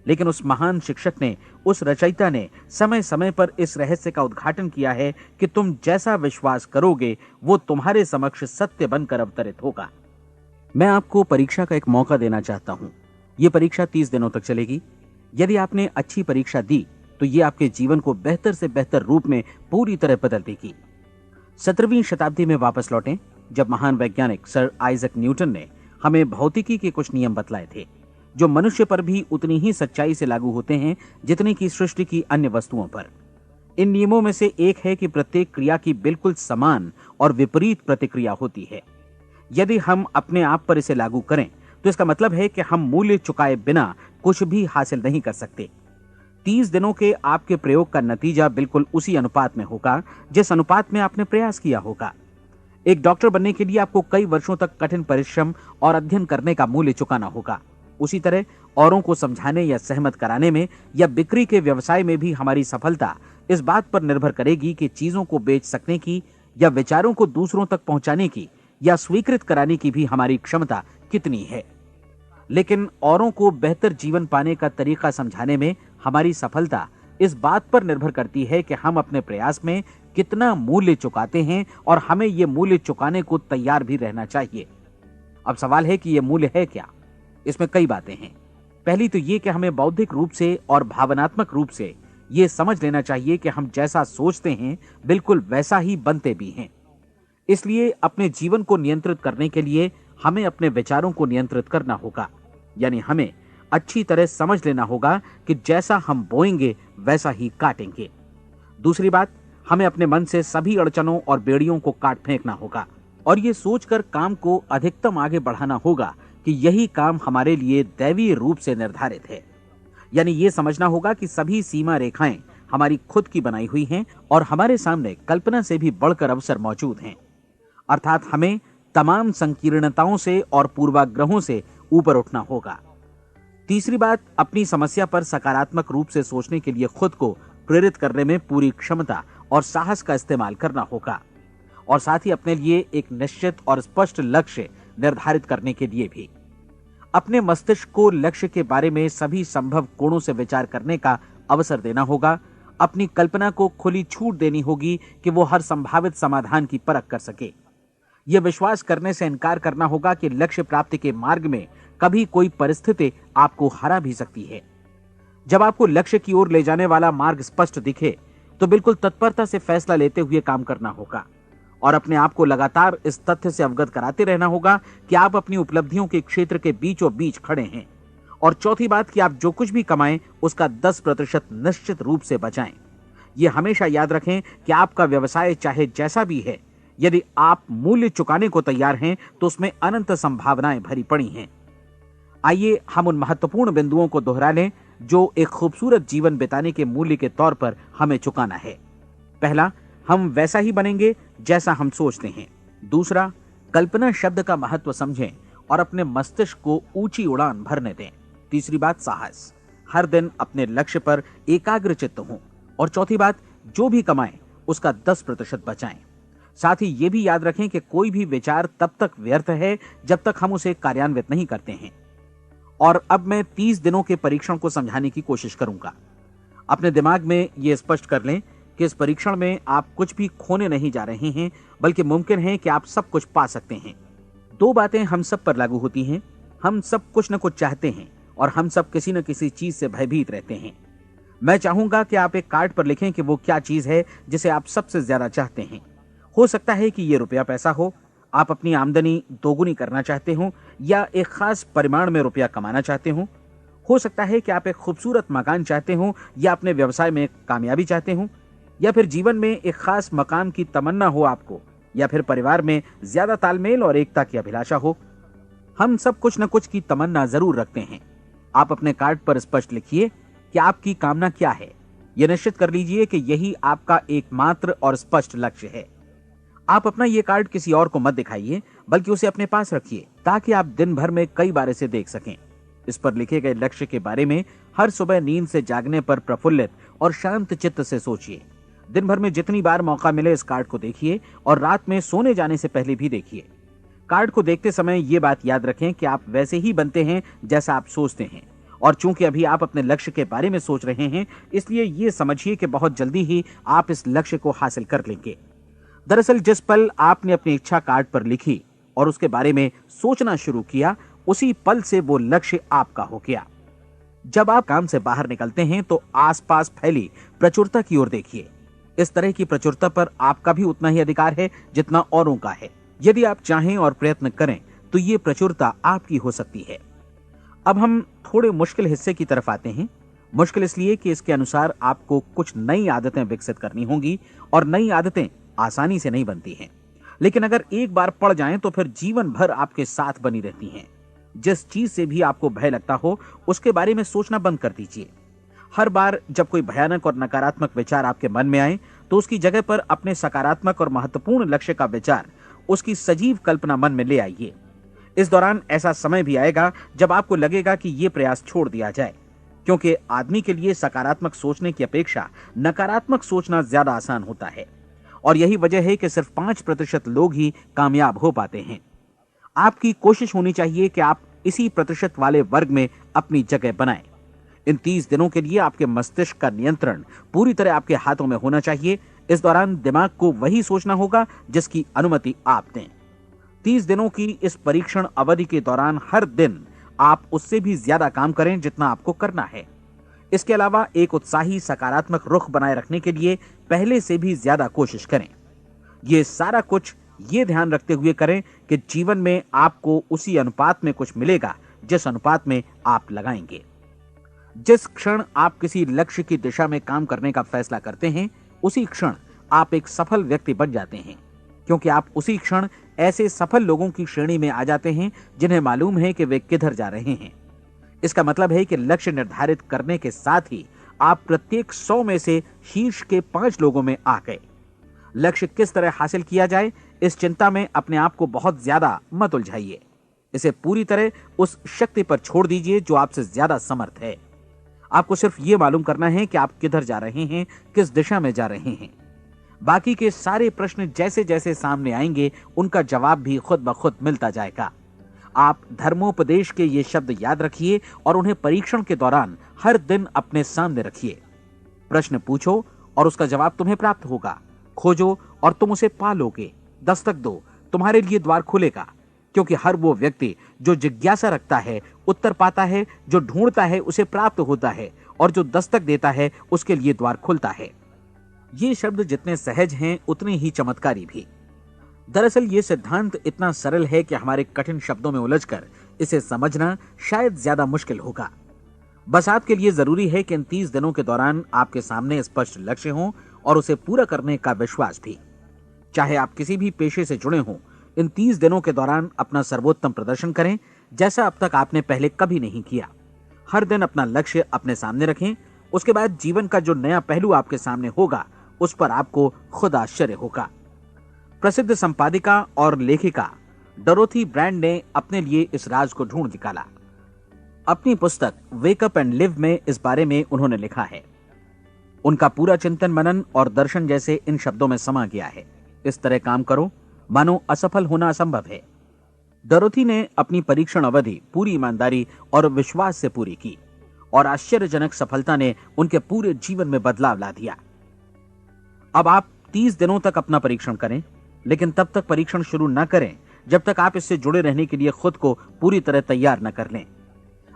लेकिन उस महान शिक्षक ने, उस रचयिता ने समय समय पर इस रहस्य का उद्घाटन किया है कि तुम जैसा विश्वास करोगे वो तुम्हारे समक्ष सत्य बनकर अवतरित होगा। मैं आपको परीक्षा का एक मौका देना चाहता हूं। यह परीक्षा 30 दिनों तक चलेगी। यदि आपने अच्छी परीक्षा दी तो ये आपके जीवन को बेहतर से बेहतर रूप में पूरी तरह बदल देगी। 17वीं शताब्दी में वापस लौटें, जब महान वैज्ञानिक सर आइजक न्यूटन ने हमें भौतिकी के कुछ नियम बतलाए थे, जो मनुष्य पर भी उतनी ही सच्चाई से लागू होते हैं जितनी की सृष्टि की अन्य वस्तुओं पर। इन नियमों में से एक है कि प्रत्येक क्रिया की बिल्कुल समान और विपरीत प्रतिक्रिया होती है। यदि हम अपने आप पर इसे लागू करें तो इसका मतलब है कि हम मूल्य चुकाए बिना कुछ भी हासिल नहीं कर सकते। 30 दिनों के आपके प्रयोग का नतीजा बिल्कुल उसी अनुपात में होगा जिस अनुपात में आपने प्रयास किया होगा। एक डॉक्टर बनने के लिए आपको कई वर्षों तक कठिन परिश्रम और अध्ययन करने का मूल्य चुकाना होगा। उसी तरह औरों को समझाने या सहमत कराने में या बिक्री के व्यवसाय में भी हमारी सफलता इस बात पर निर्भर करेगी कि चीजों को बेच सकने की या विचारों को दूसरों तक पहुंचाने की या स्वीकृत कराने की भी हमारी क्षमता कितनी है। लेकिन औरों को बेहतर जीवन पाने का तरीका समझाने में हमारी सफलता इस बात पर निर्भर करती है कि हम अपने प्रयास में कितना मूल्य चुकाते हैं और हमें यह मूल्य चुकाने को तैयार भी रहना चाहिए। अब सवाल है कि यह मूल्य है क्या? इसमें कई बातें हैं। पहली तो यह कि हमें बौद्धिक रूप से और भावनात्मक रूप से यह समझ लेना चाहिए कि हम जैसा सोचते हैं बिल्कुल वैसा ही बनते भी हैं। इसलिए अपने जीवन को नियंत्रित करने के लिए हमें अपने विचारों को नियंत्रित करना होगा। यानी हमें अच्छी तरह समझ लेना होगा कि जैसा हम बोएंगे वैसा ही काटेंगे। दूसरी बात, हमें अपने मन से सभी अड़चनों और बेड़ियों को काट फेंकना होगा और ये सोचकर काम को अधिकतम आगे बढ़ाना होगा कि यही काम हमारे लिए दैवीय रूप से निर्धारित है। यानी ये समझना होगा कि सभी सीमा रेखाएं हमारी खुद की बनाई हुई हैं और हमारे सामने कल्पना से भी बढ़कर अवसर मौजूद हैं। अर्थात हमें तमाम संकीर्णताओं से और पूर्वाग्रहों से ऊपर उठना होगा। तीसरी बात, अपनी समस्या पर सकारात्मक रूप से सोचने के लिए खुद को प्रेरित करने में पूरी क्षमता और साहस का इस्तेमाल करना होगा और साथ ही अपने लिए एक निश्चित और स्पष्ट लक्ष्य निर्धारित करने के लिए भी। अपने मस्तिष्क को लक्ष्य के बारे में सभी संभव कोणों से विचार करने का अवसर देना होगा। अपनी कल्पना को खुली छूट देनी होगी कि वो हर संभावित समाधान की परख कर सके। यह विश्वास करने से इनकार करना होगा कि लक्ष्य प्राप्ति के मार्ग में कभी कोई परिस्थिति आपको हरा भी सकती है। जब आपको लक्ष्य की ओर ले जाने वाला मार्ग स्पष्ट दिखे तो बिल्कुल तत्परता से फैसला लेते हुए काम करना होगा और अपने आप को लगातार इस तथ्य से अवगत कराते रहना होगा कि आप अपनी उपलब्धियों के क्षेत्र के बीचों बीच खड़े हैं। और चौथी बात कि आप जो कुछ भी कमाएं उसका 10% निश्चित रूप से बचाएं। यह हमेशा याद रखें कि आपका व्यवसाय चाहे जैसा भी है, यदि आप मूल्य चुकाने को तैयार हैं तो उसमें अनंत संभावनाएं भरी पड़ी हैं। आइए हम उन महत्वपूर्ण बिंदुओं को दोहरा लें जो एक खूबसूरत जीवन बिताने के मूल्य के तौर पर हमें चुकाना है। पहला, हम वैसा ही बनेंगे जैसा हम सोचते हैं। दूसरा, कल्पना शब्द का महत्व समझें और अपने मस्तिष्क को ऊंची उड़ान भरने दें। तीसरी बात, साहस, हर दिन अपने लक्ष्य पर एकाग्र चित्त हों। और चौथी बात, जो भी कमाएं उसका 10% बचाएं। साथ ही ये भी याद रखें कि कोई भी विचार तब तक व्यर्थ है जब तक हम उसे कार्यान्वित नहीं करते हैं। और अब मैं 30 दिनों के परीक्षण को समझाने की कोशिश करूंगा। अपने दिमाग में यह स्पष्ट कर लें कि इस परीक्षण में आप कुछ भी खोने नहीं जा रहे हैं, बल्कि मुमकिन है कि आप सब कुछ पा सकते हैं। 2 बातें हम सब पर लागू होती हैं। हम सब कुछ न कुछ चाहते हैं और हम सब किसी न किसी चीज से भयभीत रहते हैं। मैं चाहूंगा कि आप एक कार्ड पर लिखें कि वो क्या चीज है जिसे आप सबसे ज्यादा चाहते हैं। हो सकता है कि ये रुपया पैसा हो, आप अपनी आमदनी दोगुनी करना चाहते हो, या एक खास परिमाण में रुपया कमाना चाहते हो सकता है कि आप एक खूबसूरत मकान चाहते हो, या अपने व्यवसाय में कामयाबी चाहते हो, या फिर जीवन में एक खास मकाम की तमन्ना हो आपको, या फिर परिवार में ज्यादा तालमेल और एकता की अभिलाषा हो। हम सब कुछ न कुछ की तमन्ना जरूर रखते हैं। आप अपने कार्ड पर स्पष्ट लिखिए कि आपकी कामना क्या है। यह निश्चित कर लीजिए कि यही आपका एकमात्र और स्पष्ट लक्ष्य है। आप अपना ये कार्ड किसी और को मत दिखाइए, बल्कि उसे अपने पास रखिए ताकि आप दिन भर में कई बार इसे देख सकें। इस पर लिखे गए लक्ष्य के बारे में हर सुबह नींद से जागने पर प्रफुल्लित और शांत चित्त से सोचिए। दिन भर में जितनी बार मौका मिले इस कार्ड को देखिए और रात में सोने जाने से पहले भी देखिए। कार्ड को देखते समय ये बात याद रखें कि आप वैसे ही बनते हैं जैसा आप सोचते हैं। और चूंकि अभी आप अपने लक्ष्य के बारे में सोच रहे हैं, इसलिए ये समझिए कि बहुत जल्दी ही आप इस लक्ष्य को हासिल कर लेंगे। दरअसल जिस पल आपने अपनी इच्छा कार्ड पर लिखी और उसके बारे में सोचना शुरू किया, उसी पल से वो लक्ष्य आपका हो गया। जब आप काम से बाहर निकलते हैं तो आसपास फैली प्रचुरता की ओर देखिए। इस तरह की प्रचुरता पर आपका भी उतना ही अधिकार है जितना औरों का है। यदि आप चाहें और प्रयत्न करें तो ये प्रचुरता आपकी हो सकती है। अब हम थोड़े मुश्किल हिस्से की तरफ आते हैं। मुश्किल इसलिए कि इसके अनुसार आपको कुछ नई आदतें विकसित करनी होंगी और नई आदतें आसानी से नहीं बनती हैं, लेकिन अगर एक बार पड़ जाएं तो फिर जीवन भर आपके साथ बनी रहती हैं। जिस चीज से भी आपको भय लगता हो उसके बारे में सोचना बंद कर दीजिए। हर बार जब कोई भयानक और नकारात्मक विचार आपके मन में आए तो उसकी जगह पर अपने सकारात्मक और महत्वपूर्ण लक्ष्य का विचार, उसकी सजीव कल्पना मन में ले आइए। इस दौरान ऐसा समय भी आएगा जब आपको लगेगा कि ये प्रयास छोड़ दिया जाए, क्योंकि आदमी के लिए सकारात्मक सोचने की अपेक्षा नकारात्मक सोचना ज्यादा आसान होता है। और यही वजह है कि सिर्फ 5% लोग ही कामयाब हो पाते हैं। आपकी कोशिश होनी चाहिए कि आप इसी प्रतिशत वाले वर्ग में अपनी जगह बनाएं। इन 30 दिनों के लिए आपके मस्तिष्क का नियंत्रण पूरी तरह आपके हाथों में होना चाहिए। इस दौरान दिमाग को वही सोचना होगा जिसकी अनुमति आप दें। 30 दिनों की इस परीक्षण अवधि के दौरान हर दिन आप उससे भी ज्यादा काम करें जितना आपको करना है। इसके अलावा एक उत्साही सकारात्मक रुख बनाए रखने के लिए पहले से भी ज्यादा कोशिश करें। ये सारा कुछ ये ध्यान रखते हुए करें कि जीवन में आपको उसी अनुपात में कुछ मिलेगा जिस अनुपात में आप लगाएंगे। जिस क्षण आप किसी लक्ष्य की दिशा में काम करने का फैसला करते हैं, उसी क्षण आप एक सफल व्यक्ति बन जाते हैं, क्योंकि आप उसी क्षण ऐसे सफल लोगों की श्रेणी में आ जाते हैं जिन्हें मालूम है कि वे किधर जा रहे हैं। इसका मतलब है कि लक्ष्य निर्धारित करने के साथ ही आप प्रत्येक 100 में से शीर्ष के 5 लोगों में आ गए। लक्ष्य किस तरह हासिल किया जाए, इस चिंता में अपने आप को बहुत ज्यादा मत उलझाइए। इसे पूरी तरह उस शक्ति पर छोड़ दीजिए जो आपसे ज्यादा समर्थ है। आपको सिर्फ ये मालूम करना है कि आप किधर जा रहे हैं, किस दिशा में जा रहे हैं। बाकी के सारे प्रश्न जैसे जैसे सामने आएंगे उनका जवाब भी खुद ब खुद मिलता जाएगा। आप धर्मोपदेश के ये शब्द याद रखिए और उन्हें परीक्षण के दौरान हर दिन अपने सामने रखिए। प्रश्न पूछो और उसका जवाब तुम्हें प्राप्त होगा। खोजो और तुम उसे पा लोगे। दस्तक दो, तुम्हारे लिए द्वार खुलेगा, क्योंकि हर वो व्यक्ति जो जिज्ञासा रखता है उत्तर पाता है, जो ढूंढता है उसे प्राप्त होता है, और जो दस्तक देता है उसके लिए द्वार खुलता है। ये शब्द जितने सहज हैं उतने ही चमत्कारी भी। दरअसल ये सिद्धांत इतना सरल है कि हमारे कठिन शब्दों में उलझकर इसे समझना शायद ज्यादा मुश्किल होगा। बस आपके लिए जरूरी है कि इन 30 दिनों के दौरान आपके सामने स्पष्ट लक्ष्य हो और उसे पूरा करने का विश्वास भी। चाहे आप किसी भी पेशे से जुड़े हों, इन 30 दिनों के दौरान अपना सर्वोत्तम प्रदर्शन करें, जैसा अब तक आपने पहले कभी नहीं किया। हर दिन अपना लक्ष्य अपने सामने रखें। उसके बाद जीवन का जो नया पहलू आपके सामने होगा उस पर आपको खुद आश्चर्य होगा। प्रसिद्ध संपादिका और लेखिका डोरोथी ब्रैंड ने अपने लिए इस राज को ढूंढ निकाला। अपनी पुस्तक वेक अप एंड लिव में इस बारे में उन्होंने लिखा है। उनका पूरा चिंतन मनन और दर्शन जैसे इन शब्दों में समा गया है। इस तरह काम करो मानो असफल होना असंभव है। डोरोथी ने अपनी परीक्षण अवधि पूरी ईमानदारी और विश्वास से पूरी की और आश्चर्यजनक सफलता ने उनके पूरे जीवन में बदलाव ला दिया। अब आप 30 दिनों तक अपना परीक्षण करें, लेकिन तब तक परीक्षण शुरू न करें जब तक आप इससे जुड़े रहने के लिए खुद को पूरी तरह तैयार न कर लें।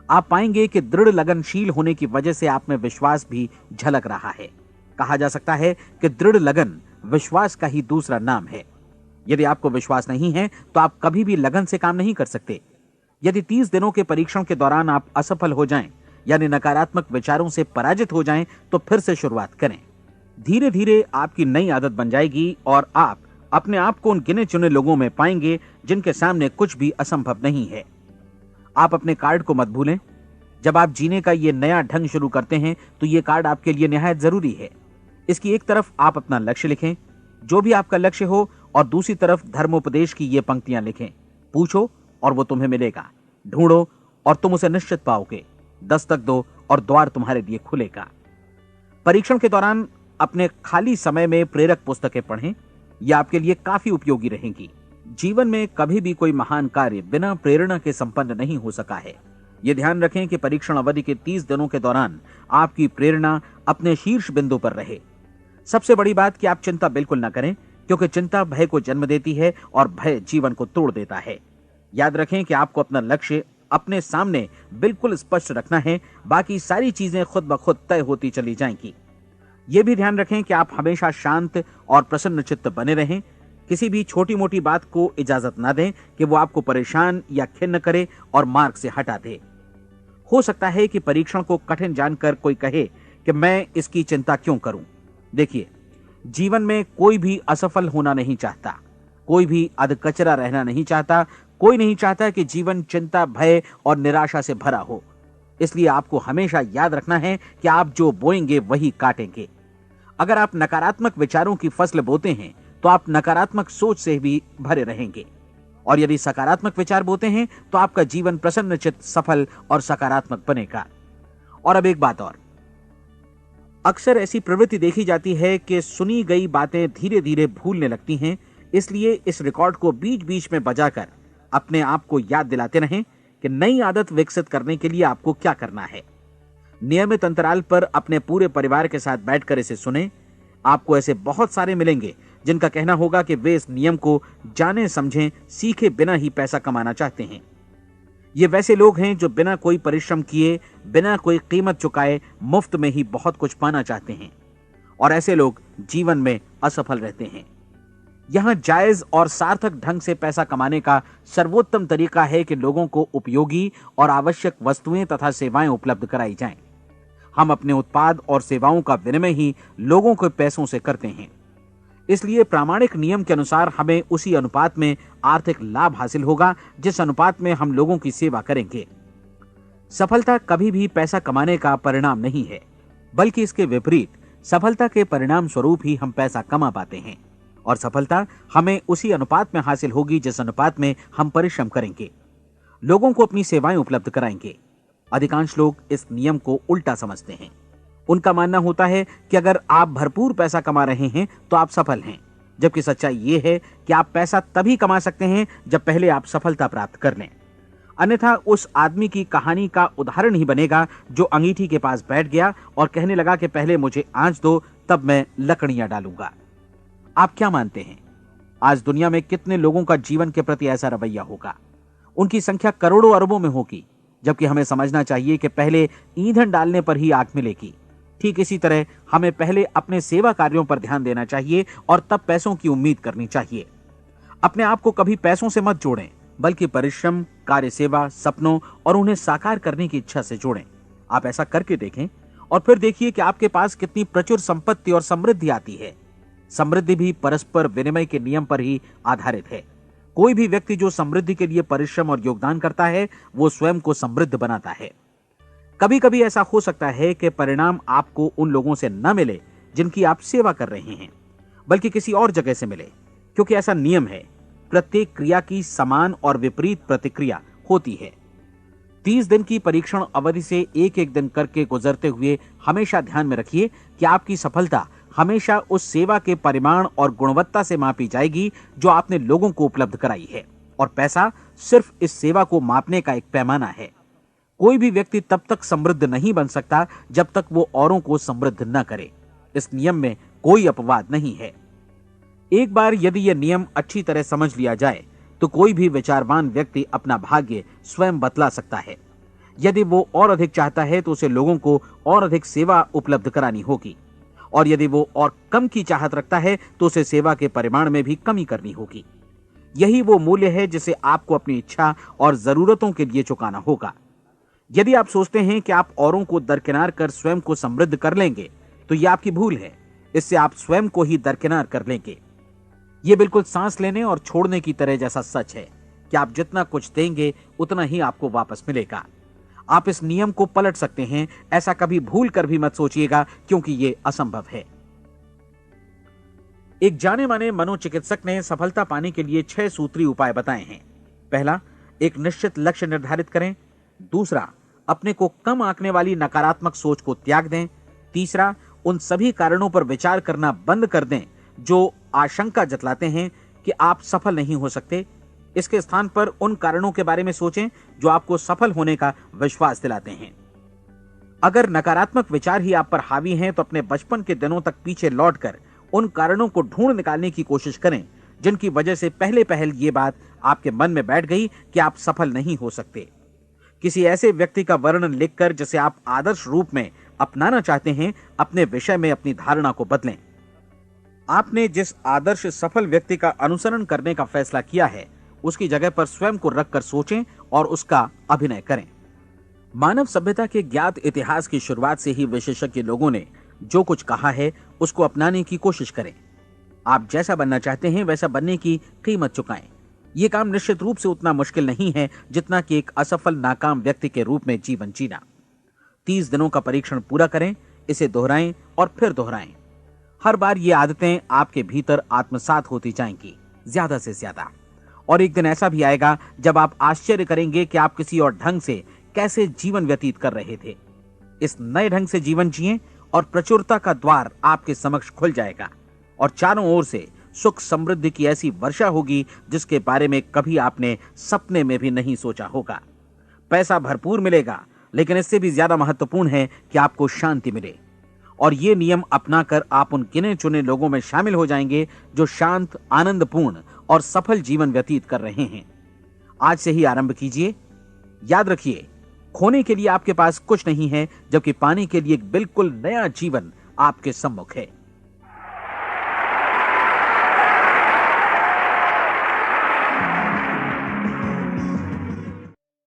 आप पाएंगे कि दृढ़ लगनशील होने की वजह से आप में विश्वास भी झलक रहा है। कहा जा सकता है कि दृढ़ लगन विश्वास का ही दूसरा नाम है। यदि आपको विश्वास नहीं है तो आप कभी भी लगन से काम नहीं कर सकते। यदि 30 दिनों के परीक्षण के दौरान आप असफल हो जाएं, यानी नकारात्मक विचारों से पराजित हो जाएं, तो फिर से शुरुआत करें। धीरे धीरे आपकी नई आदत बन जाएगी और आप अपने आप को उन गिने चुने लोगों में पाएंगे जिनके सामने कुछ भी असंभव नहीं है। आप अपने कार्ड को मत भूलें। जब आप जीने का ये नया ढंग शुरू करते हैं तो ये कार्ड आपके लिए निहायत जरूरी है। इसकी एक तरफ आप अपना लक्ष्य लिखें, जो भी आपका लक्ष्य हो, और दूसरी तरफ धर्मोपदेश की ये पंक्तियां लिखें। पूछो और वो तुम्हें मिलेगा, ढूंढो और तुम उसे निश्चित पाओगे, दस्तक दो और द्वार तुम्हारे लिए खुलेगा। परीक्षण के दौरान अपने खाली समय में प्रेरक पुस्तकें पढ़ें। यह आपके लिए काफी उपयोगी रहेंगी। जीवन में कभी भी कोई महान कार्य बिना प्रेरणा के संपन्न नहीं हो सका है। यह ध्यान रखें कि परीक्षण अवधि के 30 दिनों के दौरान आपकी प्रेरणा अपने शीर्ष बिंदु पर रहे। सबसे बड़ी बात कि आप चिंता बिल्कुल न करें, क्योंकि चिंता भय को जन्म देती है और भय जीवन को तोड़ देता है। याद रखें कि आपको अपना लक्ष्य अपने सामने बिल्कुल स्पष्ट रखना है, बाकी सारी चीजें खुद ब खुद तय होती चली जाएंगी। यह भी ध्यान रखें कि आप हमेशा शांत और प्रसन्न चित्त बने रहें। किसी भी छोटी मोटी बात को इजाजत ना दें कि वो आपको परेशान या खिन्न करे और मार्ग से हटा दे। हो सकता है कि परीक्षण को कठिन जानकर कोई कहे कि मैं इसकी चिंता क्यों करूं। देखिए, जीवन में कोई भी असफल होना नहीं चाहता, कोई भी अधकचरा रहना नहीं चाहता, कोई नहीं चाहता कि जीवन चिंता, भय और निराशा से भरा हो। इसलिए आपको हमेशा याद रखना है कि आप जो बोएंगे वही काटेंगे। अगर आप नकारात्मक विचारों की फसल बोते हैं तो आप नकारात्मक सोच से भी भरे रहेंगे, और यदि सकारात्मक विचार बोते हैं तो आपका जीवन प्रसन्नचित्त, सफल और सकारात्मक बनेगा। और अब एक बात और, अक्सर ऐसी प्रवृत्ति देखी जाती है कि सुनी गई बातें धीरे धीरे भूलने लगती हैं। इसलिए इस रिकॉर्ड को बीच बीच में बजाकर अपने आप को याद दिलाते रहें कि नई आदत विकसित करने के लिए आपको क्या करना है। नियमित अंतराल पर अपने पूरे परिवार के साथ बैठकर इसे सुनें। आपको ऐसे बहुत सारे मिलेंगे जिनका कहना होगा कि वे इस नियम को जाने समझें सीखे बिना ही पैसा कमाना चाहते हैं। ये वैसे लोग हैं जो बिना कोई परिश्रम किए, बिना कोई कीमत चुकाए मुफ्त में ही बहुत कुछ पाना चाहते हैं, और ऐसे लोग जीवन में असफल रहते हैं। यहां जायज और सार्थक ढंग से पैसा कमाने का सर्वोत्तम तरीका है कि लोगों को उपयोगी और आवश्यक वस्तुएं तथा सेवाएं उपलब्ध कराई जाएं। हम अपने उत्पाद और सेवाओं का विनिमय ही लोगों के पैसों से करते हैं। इसलिए प्रामाणिक नियम के अनुसार हमें उसी अनुपात में आर्थिक लाभ हासिल होगा जिस अनुपात में हम लोगों की सेवा करेंगे। सफलता कभी भी पैसा कमाने का परिणाम नहीं है, बल्कि इसके विपरीत सफलता के परिणाम स्वरूप ही हम पैसा कमा पाते हैं, और सफलता हमें उसी अनुपात में हासिल होगी जिस अनुपात में हम परिश्रम करेंगे, लोगों को अपनी सेवाएं उपलब्ध कराएंगे। अधिकांश लोग इस नियम को उल्टा समझते हैं। उनका मानना होता है कि अगर आप भरपूर पैसा कमा रहे हैं तो आप सफल हैं, जबकि सच्चाई यह है कि आप पैसा तभी कमा सकते हैं जब पहले आप सफलता प्राप्त कर लें। अन्यथा उस आदमी की कहानी का उदाहरण ही बनेगा जो अंगीठी के पास बैठ गया और कहने लगा कि पहले मुझे आंच दो, तब मैं लकड़ियां डालूंगा। आप क्या मानते हैं, आज दुनिया में कितने लोगों का जीवन के प्रति ऐसा रवैया होगा? उनकी संख्या करोड़ों अरबों में होगी, जबकि हमें समझना चाहिए कि पहले ईंधन डालने पर ही आग मिलेगी। ठीक इसी तरह हमें पहले अपने सेवा कार्यों पर ध्यान देना चाहिए और तब पैसों की उम्मीद करनी चाहिए। अपने आप को कभी पैसों से मत जोड़ें, बल्कि परिश्रम, कार्य सेवा, सपनों और उन्हें साकार करने की इच्छा से जोड़ें। आप ऐसा करके देखें और फिर देखिए कि आपके पास कितनी प्रचुर संपत्ति और समृद्धि आती है। समृद्धि भी परस्पर विनिमय के नियम पर ही आधारित है। कोई भी व्यक्ति जो समृद्धि के लिए परिश्रम और योगदान करता है, वो स्वयं को समृद्ध बनाता है। कभी कभी ऐसा हो सकता है कि परिणाम आपको उन लोगों से न मिले जिनकी आप सेवा कर रहे हैं, बल्कि किसी और जगह से मिले, क्योंकि ऐसा नियम है, प्रत्येक क्रिया की समान और विपरीत प्रतिक्रिया होती है। 30 दिन की परीक्षण अवधि से एक एक दिन करके गुजरते हुए हमेशा ध्यान में रखिए कि आपकी सफलता हमेशा उस सेवा के परिमाण और गुणवत्ता से मापी जाएगी जो आपने लोगों को उपलब्ध कराई है, और पैसा सिर्फ इस सेवा को मापने का एक पैमाना है। कोई भी व्यक्ति तब तक समृद्ध नहीं बन सकता जब तक वो औरों को समृद्ध न करे। इस नियम में कोई अपवाद नहीं है। एक बार यदि यह नियम अच्छी तरह समझ लिया जाए तो कोई भी विचारवान व्यक्ति अपना भाग्य स्वयं बतला सकता है। यदि वो और अधिक चाहता है तो उसे लोगों को और अधिक सेवा उपलब्ध करानी होगी, और यदि वो और कम की चाहत रखता है तो उसे सेवा के परिमाण में भी कमी करनी होगी। यही वो मूल्य है जिसे आपको अपनी इच्छा और जरूरतों के लिए चुकाना होगा। यदि आप सोचते हैं कि आप औरों को दरकिनार कर स्वयं को समृद्ध कर लेंगे तो यह आपकी भूल है। इससे आप स्वयं को ही दरकिनार कर लेंगे। यह बिल्कुल सांस लेने और छोड़ने की तरह जैसा सच है कि आप जितना कुछ देंगे उतना ही आपको वापस मिलेगा। आप इस नियम को पलट सकते हैं, ऐसा कभी भूल कर भी मत सोचिएगा, क्योंकि यह असंभव है। एक जाने माने मनोचिकित्सक ने सफलता पाने के लिए 6 सूत्री उपाय बताए हैं। पहला, एक निश्चित लक्ष्य निर्धारित करें। दूसरा, अपने को कम आंकने वाली नकारात्मक सोच को त्याग दें। तीसरा, उन सभी कारणों पर विचार करना बंद कर दें जो आशंका जतलाते हैं कि आप सफल नहीं हो सकते। इसके स्थान पर उन कारणों के बारे में सोचें जो आपको सफल होने का विश्वास दिलाते हैं। अगर नकारात्मक विचार ही आप पर हावी हैं तो अपने बचपन के दिनों तक पीछे लौटकर उन कारणों को ढूंढ निकालने की कोशिश करें जिनकी वजह से पहले पहल ये बात आपके मन में बैठ गई कि आप सफल नहीं हो सकते। किसी ऐसे व्यक्ति का वर्णन लिखकर जिसे आप आदर्श रूप में अपनाना चाहते हैं, अपने विषय में अपनी धारणा को बदलें। आपने जिस आदर्श सफल व्यक्ति का अनुसरण करने का फैसला किया है उसकी जगह पर स्वयं को रखकर सोचें और उसका अभिनय करें। मानव सभ्यता के ज्ञात इतिहास की शुरुआत से ही विशेषज्ञ लोगों ने जो कुछ कहा है उसको अपनाने की कोशिश करें। आप जैसा बनना चाहते हैं वैसा बनने की कीमत चुकाएं। यह काम निश्चित रूप से उतना मुश्किल नहीं है जितना कि एक असफल नाकाम व्यक्ति के रूप में जीवन जीना। 30 दिनों का परीक्षण पूरा करें, इसे दोहराएं और फिर दोहराएं। हर बार ये आदतें आपके भीतर आत्मसात होती जाएंगी, ज्यादा से ज्यादा। और एक दिन ऐसा भी आएगा जब आप आश्चर्य करेंगे कि आप किसी और ढंग से कैसे जीवन व्यतीत कर रहे थे। इस नए ढंग से जीवन जिएं और प्रचुरता का द्वार आपके समक्ष खुल जाएगा और चारों ओर से सुख समृद्धि की ऐसी वर्षा होगी जिसके बारे में कभी आपने सपने में भी नहीं सोचा होगा। पैसा भरपूर मिलेगा, लेकिन इससे भी ज्यादा महत्वपूर्ण है कि आपको शांति मिले। और ये नियम अपनाकर आप उन गिने चुने लोगों में शामिल हो जाएंगे जो शांत, आनंदपूर्ण और सफल जीवन व्यतीत कर रहे हैं। आज से ही आरंभ कीजिए। याद रखिए, खोने के लिए आपके पास कुछ नहीं है, जबकि पाने के लिए एक बिल्कुल नया जीवन आपके सम्मुख है।